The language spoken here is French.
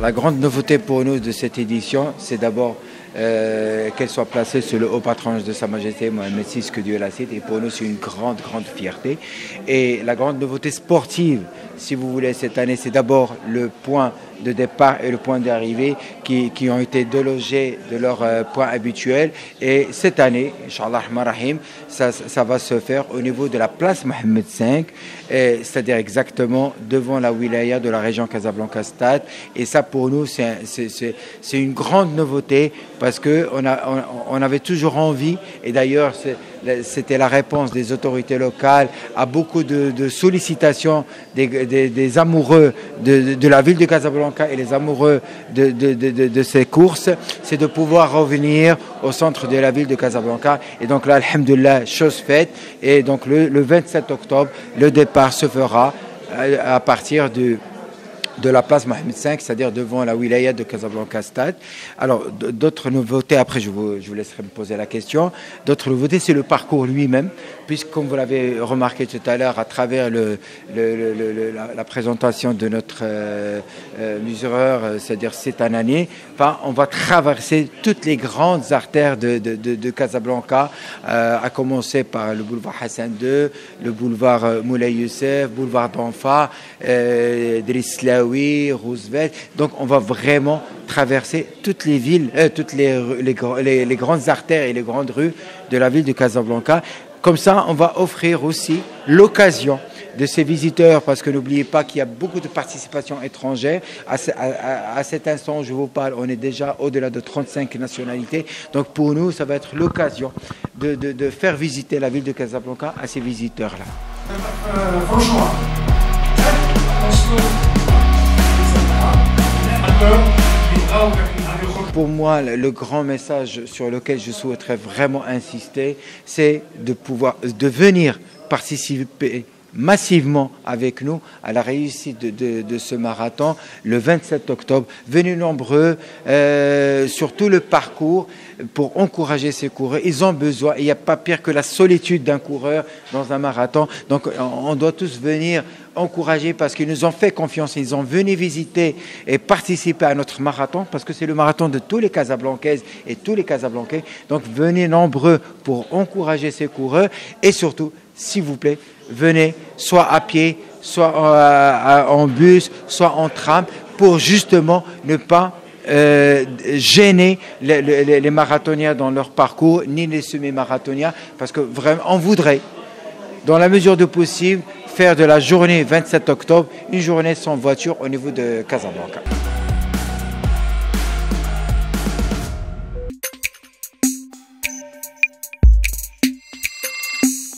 La grande nouveauté pour nous de cette édition, c'est d'abord qu'elle soit placée sous le haut patronage de Sa Majesté Mohamed VI, que Dieu la cite, et pour nous c'est une grande fierté. Et la grande nouveauté sportive, si vous voulez, cette année, c'est d'abord le point de départ et le point d'arrivée qui ont été délogés de leur point habituel. Et cette année, Inch'Allah Rahim, ça va se faire au niveau de la place Mohamed V, c'est-à-dire exactement devant la wilaya de la région Casablanca-Stade. Et ça, pour nous, c'est une grande nouveauté parce qu'on avait toujours envie, et d'ailleurs, c'était la réponse des autorités locales à beaucoup de sollicitations des amoureux de la ville de Casablanca et les amoureux de ces courses, c'est de pouvoir revenir au centre de la ville de Casablanca. Et donc là, alhamdoulilah, chose faite. Et donc le 27 octobre, le départ se fera à partir de la place Mohamed V, c'est-à-dire devant la wilaya de Casablanca-Stade. Alors, d'autres nouveautés, après je vous laisserai me poser la question. D'autres nouveautés, c'est le parcours lui-même, puisque comme vous l'avez remarqué tout à l'heure, à travers la présentation de notre mesureur, c'est-à-dire c'est un année, on va traverser toutes les grandes artères de Casablanca, à commencer par le boulevard Hassan II, le boulevard Moulay Youssef, boulevard d'Anfa, Drislaoui, Roosevelt. Donc on va vraiment traverser toutes les villes, toutes les grandes artères et les grandes rues de la ville de Casablanca. Comme ça, on va offrir aussi l'occasion de ces visiteurs, parce que n'oubliez pas qu'il y a beaucoup de participation étrangère. À cet instant où je vous parle, on est déjà au-delà de 35 nationalités. Donc pour nous, ça va être l'occasion de faire visiter la ville de Casablanca à ces visiteurs-là. Franchement, pour moi, le grand message sur lequel je souhaiterais vraiment insister, c'est de venir participer massivement avec nous à la réussite de ce marathon le 27 octobre. Venez nombreux sur tout le parcours pour encourager ces coureurs. Ils ont besoin, il n'y a pas pire que la solitude d'un coureur dans un marathon. Donc on doit tous venir encourager parce qu'ils nous ont fait confiance. Ils ont venu visiter et participer à notre marathon parce que c'est le marathon de tous les Casablancaises et tous les Casablancais. Donc venez nombreux pour encourager ces coureurs et surtout, s'il vous plaît, venez soit à pied, soit en bus, soit en tram pour justement ne pas gêner les marathoniens dans leur parcours, ni les semi-marathoniens, parce que vraiment, on voudrait, dans la mesure du possible, faire de la journée 27 octobre une journée sans voiture au niveau de Casablanca.